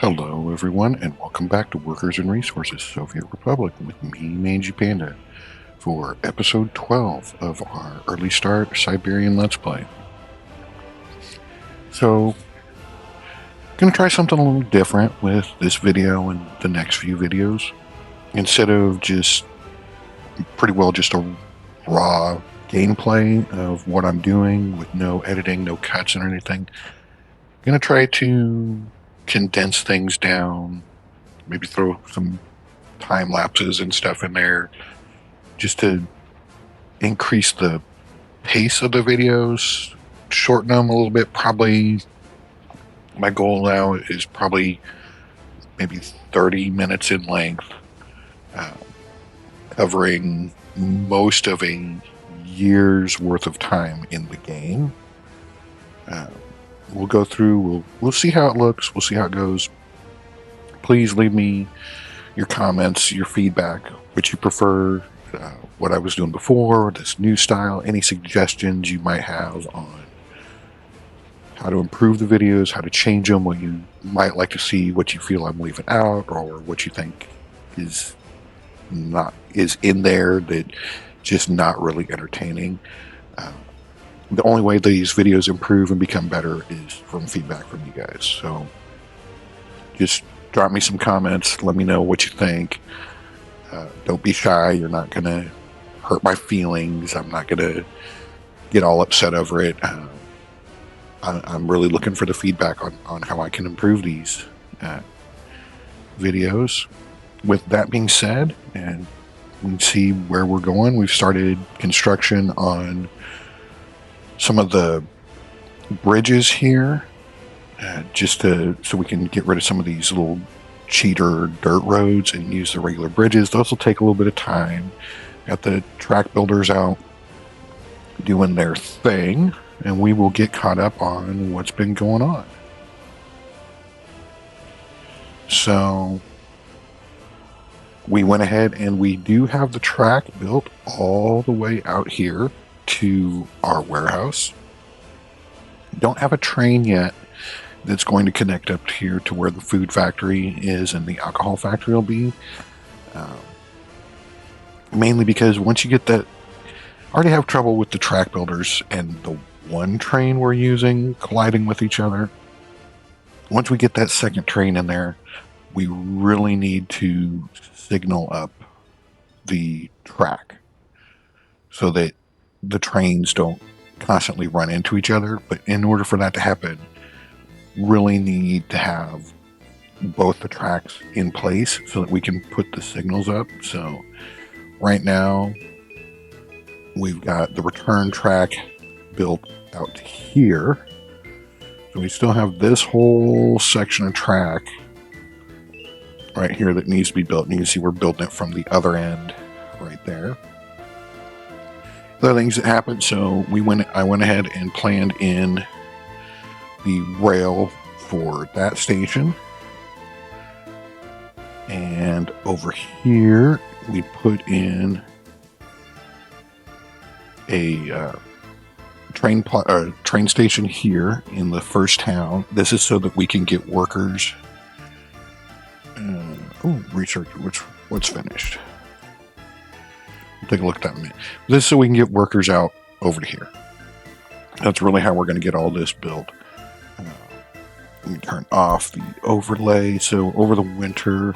Hello everyone and welcome back to Workers and Resources Soviet Republic with me, Mangy Panda, for episode 12 of our Early Start Siberian Let's Play. So, gonna try something a little different with this video and the next few videos. Instead of just pretty well just a raw gameplay of what I'm doing with no editing, no cuts or anything, gonna try to condense things down, maybe throw some time lapses and stuff in there just to increase the pace of the videos, shorten them a little bit. Probably my goal now is probably maybe 30 minutes in length, uh, covering most of a year's worth of time in the game. We'll go through, we'll see how it looks, we'll see how it goes. Please leave me your comments, your feedback, what you prefer, what I was doing before, this new style, any suggestions you might have on how to improve the videos, how to change them, what you might like to see, what you feel I'm leaving out, or what you think is in there that just not really entertaining. The only way these videos improve and become better is from feedback from you guys. So just drop me some comments. Let me know what you think. Don't be shy. You're not going to hurt my feelings. I'm not going to get all upset over it. I'm really looking for the feedback on how I can improve these videos. With that being said, and we can see where we're going, we've started construction on some of the bridges here, so we can get rid of some of these little cheater dirt roads and use the regular bridges. Those will take a little bit of time. Got the track builders out doing their thing, and we will get caught up on what's been going on. So we went ahead and we do have the track built all the way out here to our warehouse. Don't have a train yet that's going to connect up here to where the food factory is and the alcohol factory will be. Mainly because once you get that, I already have trouble with the track builders and the one train we're using colliding with each other. Once we get that second train in there, we really need to signal up the track so that the trains don't constantly run into each other. But in order for that to happen, really need to have both the tracks in place so that we can put the signals up. So right now we've got the return track built out here, so we still have this whole section of track right here that needs to be built, and you can see we're building it from the other end right there. Other things that happened, so I went ahead and planned in the rail for that station, and over here we put in a train station here in the town. This is so that we can get workers. Research what's finished. Take a look at that in a minute. This is so we can get workers out over to here. That's really how we're going to get all this built. Let me turn off the overlay. So over the winter,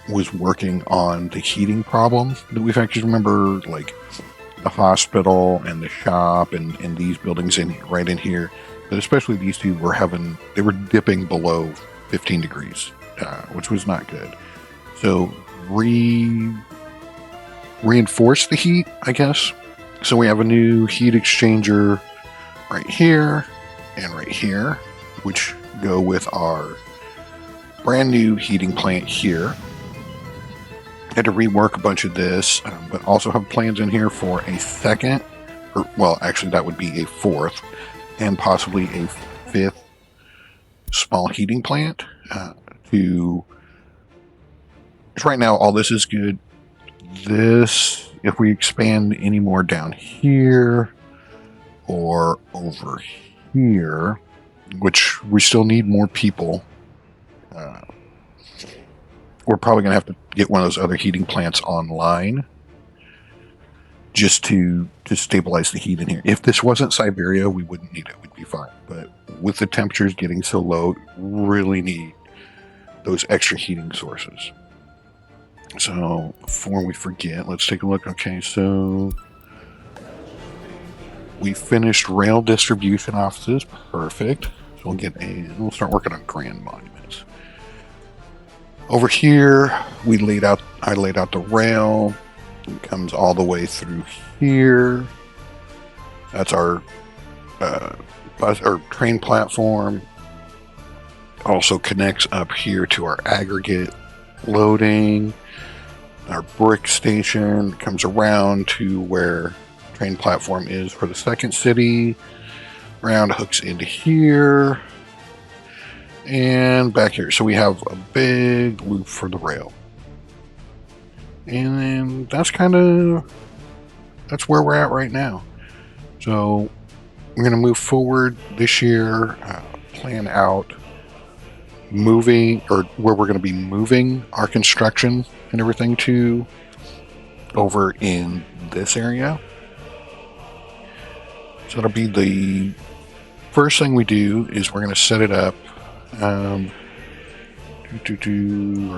was working on the heating problem that we've actually, remember, like the hospital and the shop and these buildings right in here, but especially these two they were dipping below 15 degrees, which was not good. So reinforce the heat, I guess. So we have a new heat exchanger right here and right here, which go with our brand new heating plant here. Had to rework a bunch of this, but also have plans in here for a second, well, actually that would be a fourth, and possibly a fifth small heating plant. Right now, all this is good. This, if we expand any more down here or over here, which we still need more people. We're probably going to have to get one of those other heating plants online just to stabilize the heat in here. If this wasn't Siberia, we wouldn't need it. We'd be fine. But with the temperatures getting so low, really need those extra heating sources. So before we forget, let's take a look. Okay, so we finished rail distribution offices. Perfect. So we'll start working on grand monuments. Over here, I laid out the rail. It comes all the way through here. That's our bus or train platform. Also connects up here to our aggregate loading. Our brick station comes around to where train platform is for the second city. Around hooks into here. And back here. So we have a big loop for the rail. And then that's where we're at right now. So we're going to move forward this year, plan out moving, or where we're going to be moving our construction and everything to over in this area. So that'll be the first thing we do is we're going to set it up. Our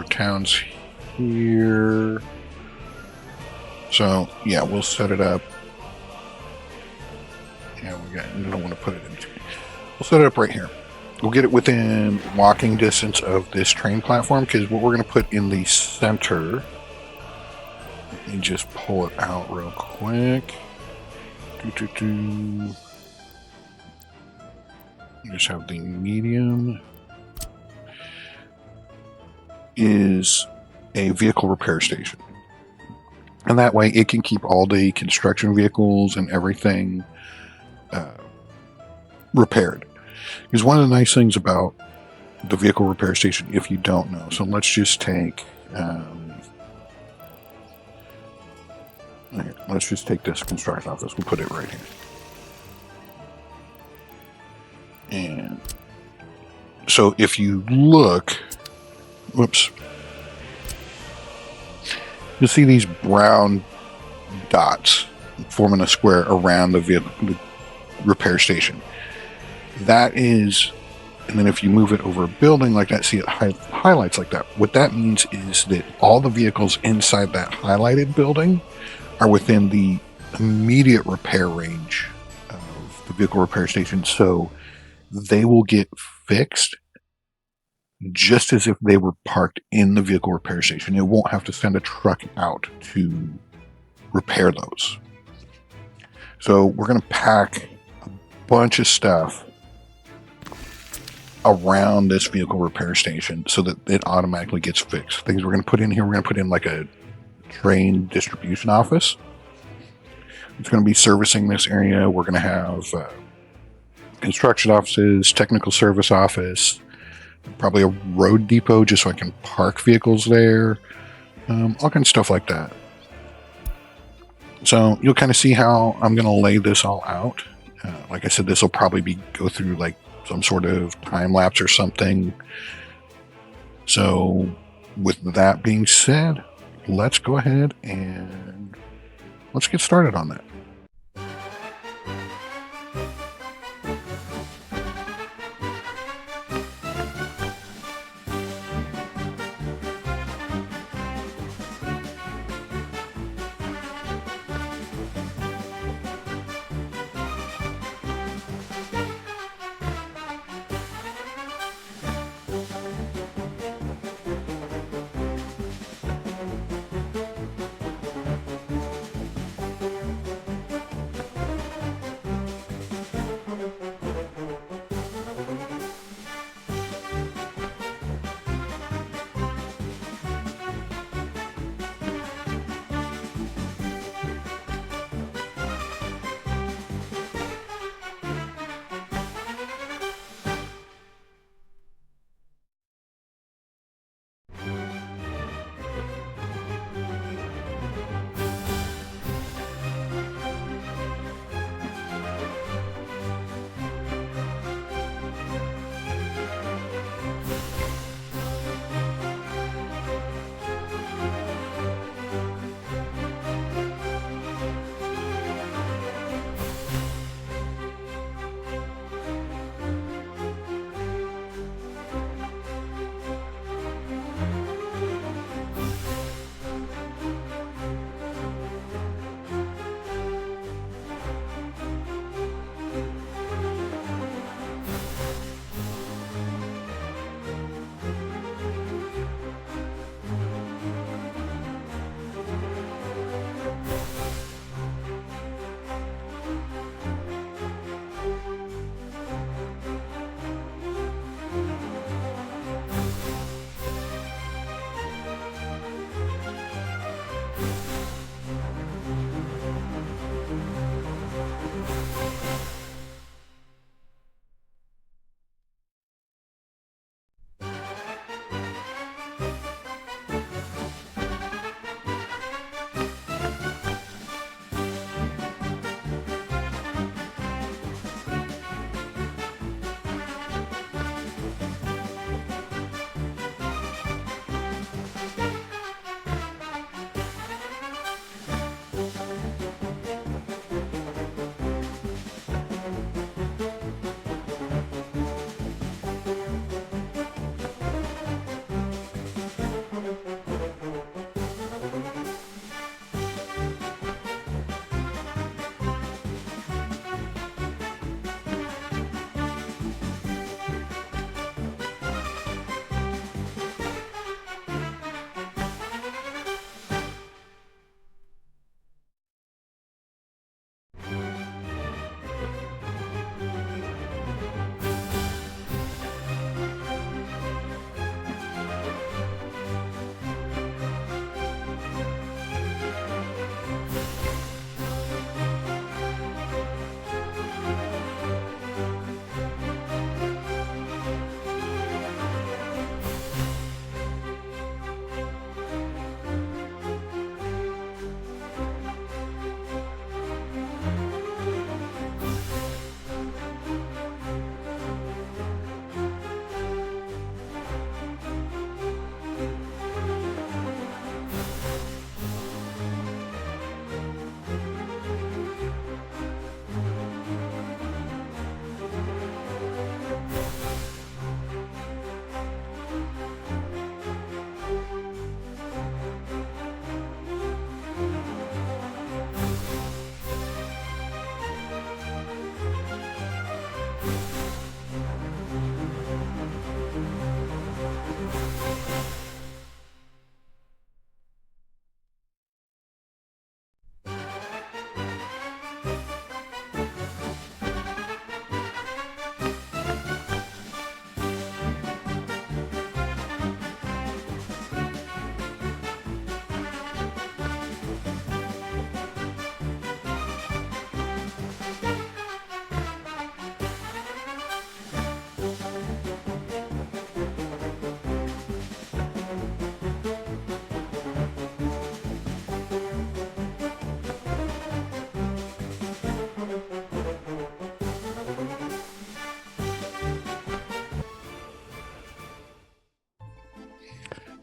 town's here. So yeah, we'll set it up. Yeah, we don't want to put it in. We'll set it up right here. We'll get it within walking distance of this train platform, because what we're going to put in the center. Let me just pull it out real quick. Just have the medium. Is a vehicle repair station. And that way it can keep all the construction vehicles and everything repaired. Because one of the nice things about the vehicle repair station, if you don't know, so let's just take this construction office. We'll put it right here. And so if you look, whoops, you'll see these brown dots forming a square around the repair station. That is, and then if you move it over a building like that, see it highlights like that. What that means is that all the vehicles inside that highlighted building are within the immediate repair range of the vehicle repair station. So they will get fixed just as if they were parked in the vehicle repair station. It won't have to send a truck out to repair those. So we're going to pack a bunch of stuff around this vehicle repair station so that it automatically gets fixed. Things we're going to put in here, we're going to put in like a train distribution office. It's going to be servicing this area. We're going to have construction offices, technical service office, probably a road depot just so I can park vehicles there, all kinds of stuff like that. So you'll kind of see how I'm going to lay this all out. Like I said, this will probably go through like some sort of time lapse or something. So with that being said, let's go ahead and let's get started on that.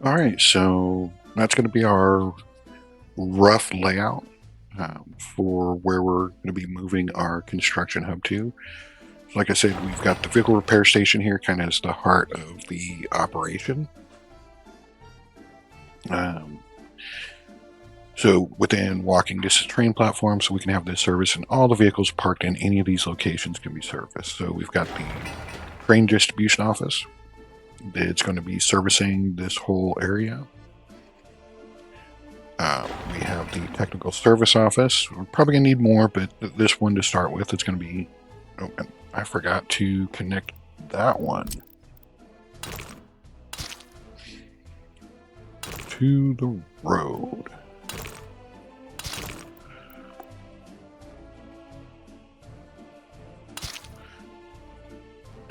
All right, so that's going to be our rough layout for where we're going to be moving our construction hub to. Like I said, we've got the vehicle repair station here, kind of as the heart of the operation. So within walking distance train platforms, so we can have this service, and all the vehicles parked in any of these locations can be serviced. So we've got the train distribution office. It's going to be servicing this whole area. We have the technical service office. We're probably going to need more, but this one to start with, it's going to be... Oh, and I forgot to connect that one to the road.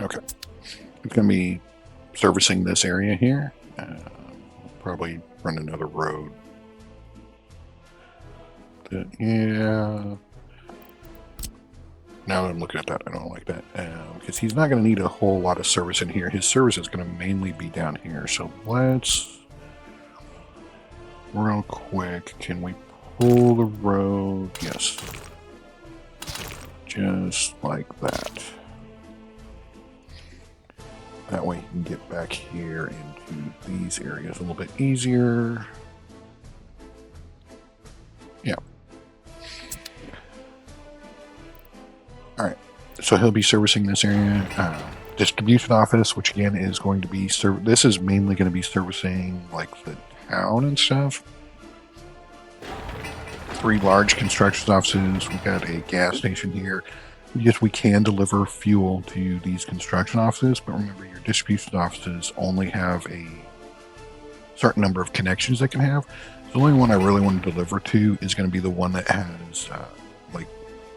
Okay. It's going to be servicing this area here. Probably run another road. Yeah. Now that I'm looking at that, I don't like that. Because he's not going to need a whole lot of service in here. His service is going to mainly be down here. So let's... Real quick, can we pull the road? Yes. Just like that. That way you can get back here into these areas a little bit easier. Yeah. Alright, so he'll be servicing this area. Distribution office, which again is going to be... This is mainly going to be servicing like the town and stuff. 3 large construction offices. We've got a gas station here. Yes, we can deliver fuel to these construction offices, but remember your distribution offices only have a certain number of connections they can have. The only one I really want to deliver to is going to be the one that has like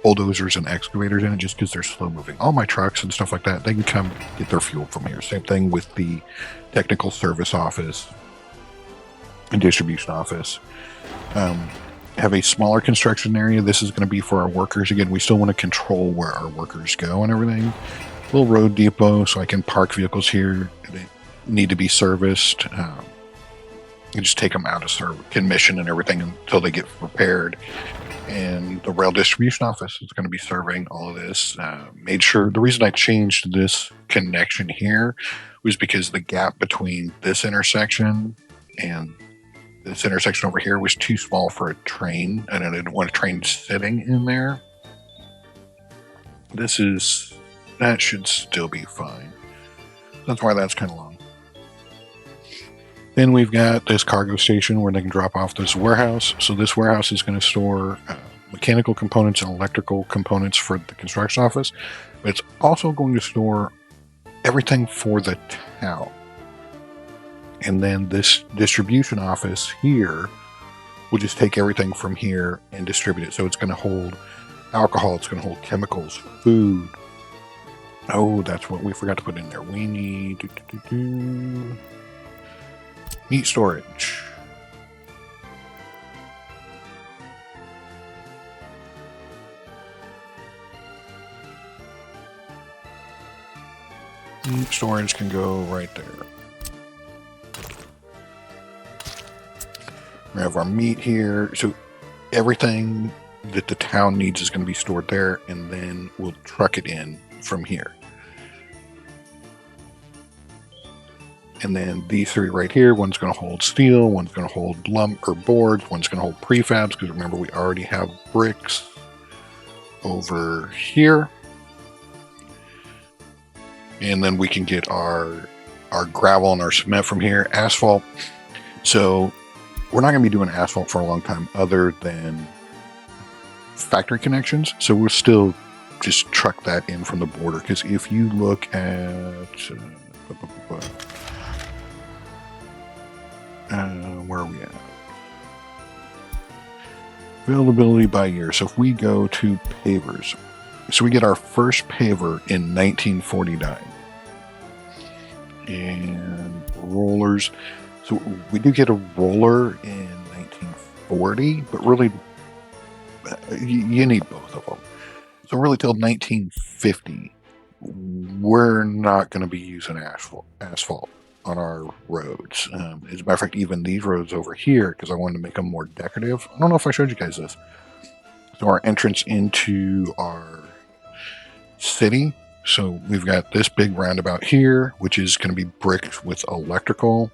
bulldozers and excavators in it, just because they're slow moving. All my trucks and stuff like that, they can come get their fuel from here. Same thing with the technical service office and distribution office. Have a smaller construction area. This is going to be for our workers. Again, we still want to control where our workers go and everything. Little road depot, so I can park vehicles here that need to be serviced. And just take them out of commission and everything until they get repaired. And the rail distribution office is going to be serving all of this. Made sure the reason I changed this connection here was because the gap between this intersection and this intersection over here was too small for a train, and I didn't want a train sitting in there. That should still be fine. That's why that's kind of long. Then we've got this cargo station where they can drop off this warehouse. So this warehouse is going to store mechanical components and electrical components for the construction office, but it's also going to store everything for the town. And then this distribution office here will just take everything from here and distribute it. So it's going to hold alcohol, it's going to hold chemicals, food. Oh, that's what we forgot to put in there. We need meat storage. Meat storage can go right there. We have our meat here. So everything that the town needs is going to be stored there, and then we'll truck it in from here. And then these 3 right here, one's going to hold steel, one's going to hold lump or boards, one's going to hold prefabs, because remember we already have bricks over here. And then we can get our gravel and our cement from here, asphalt. So we're not going to be doing asphalt for a long time other than factory connections. So we'll still just truck that in from the border. Because if you look at... where are we at? Availability by year. So if we go to pavers, so we get our first paver in 1949. And rollers. So we do get a roller in 1940, but really you need both of them. So really till 1950, we're not going to be using asphalt. on our roads. As a matter of fact, even these roads over here, because I wanted to make them more decorative. I don't know if I showed you guys this. So our entrance into our city. So we've got this big roundabout here, which is going to be bricked with electrical.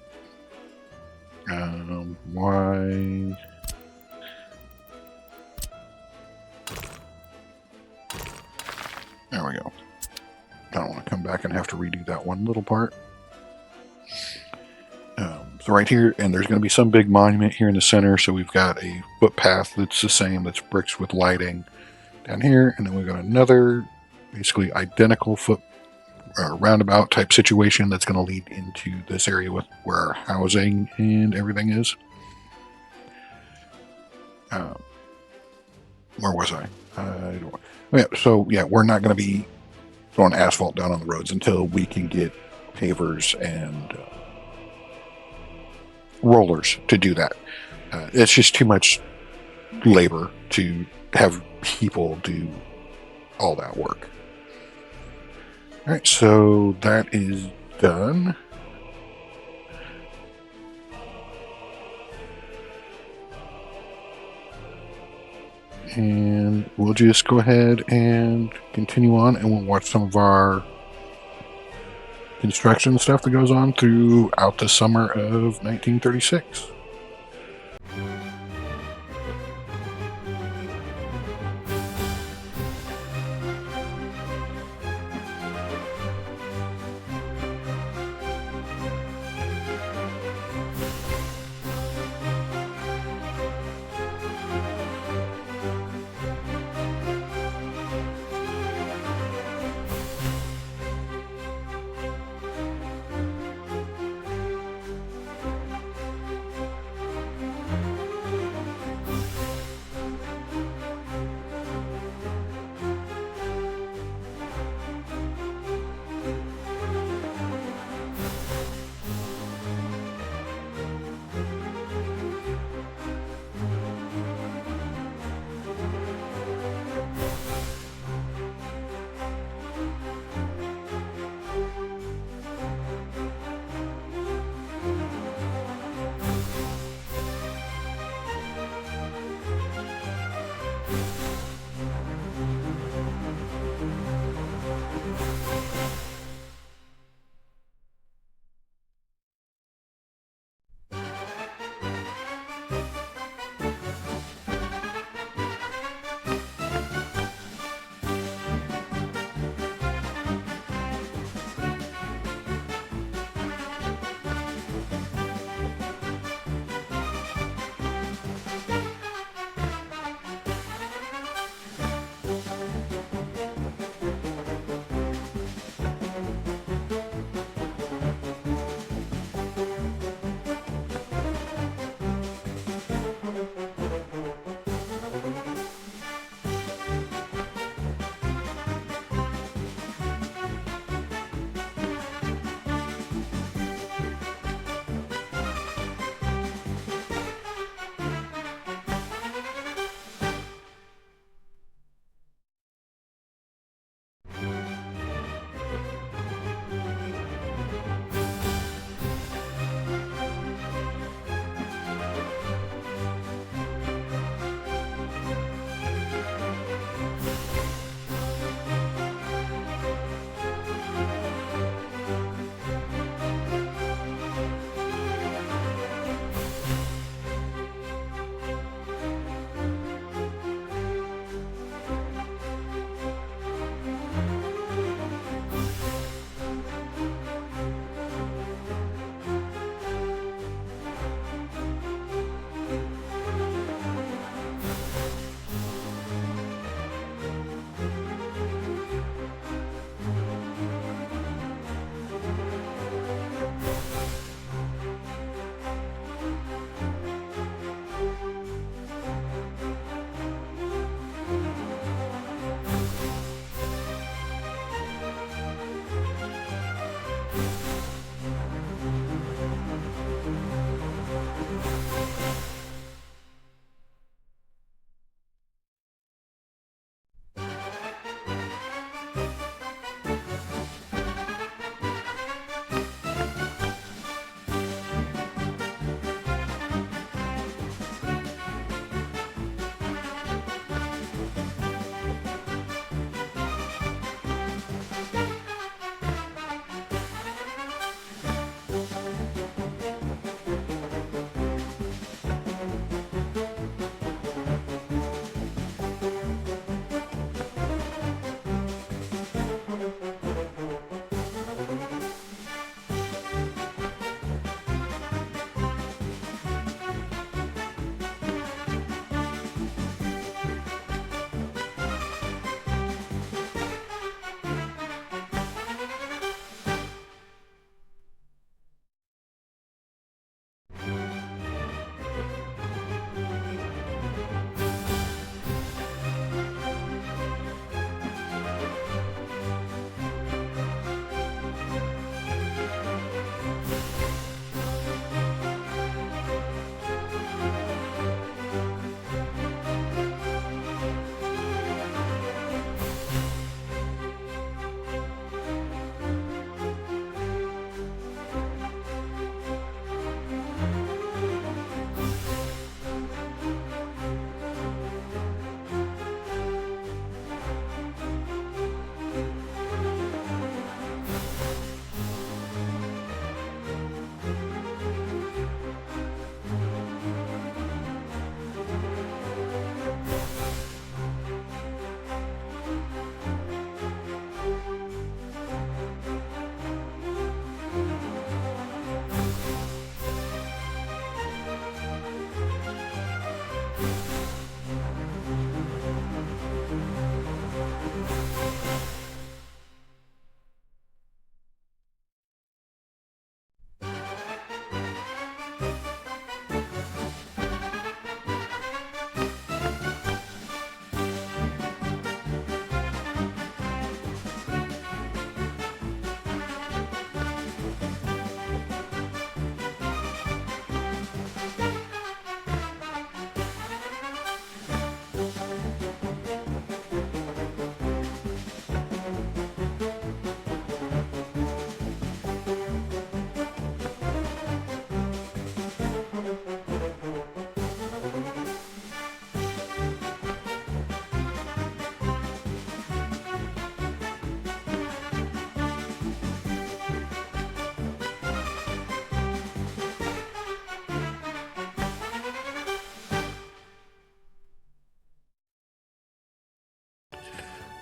Why? There we go. I don't want to come back and have to redo that one little part. So right here, and there's going to be some big monument here in the center. So we've got a footpath that's the same, that's bricks with lighting down here. And then we've got another basically identical roundabout type situation that's going to lead into this area with where our housing and everything is. Where was I? So yeah, we're not going to be throwing asphalt down on the roads until we can get pavers and rollers to do that. It's just too much labor to have people do all that work. All right, so that is done. And we'll just go ahead and continue on, and we'll watch some of our construction stuff that goes on throughout the summer of 1936.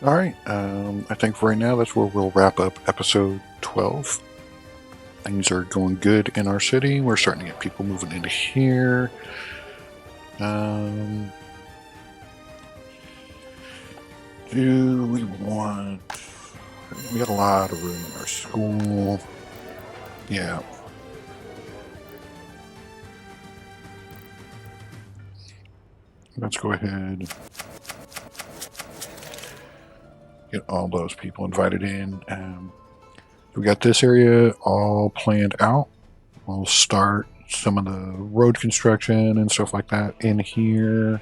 All right. I think for right now, that's where we'll wrap up episode 12. Things are going good in our city. We're starting to get people moving into here. Do we want... We got a lot of room in our school. Yeah. Let's go ahead. Get all those people invited in. We got this area all planned out. We'll start some of the road construction and stuff like that in here.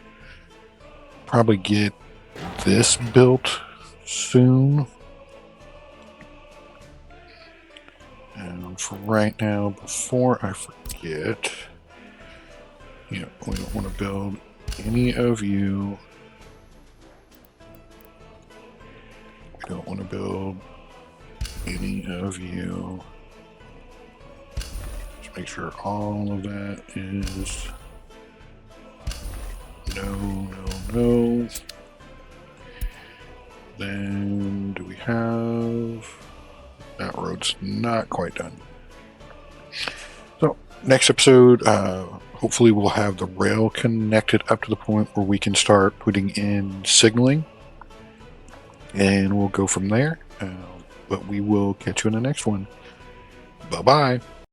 Probably get this built soon. And for right now, before I forget, we don't want to build any of you. We don't want to build any of you. Just make sure all of that is no. Then do we have... That road's not quite done. So next episode, hopefully we'll have the rail connected up to the point where we can start putting in signaling. And we'll go from there. But we will catch you in the next one. Bye-bye.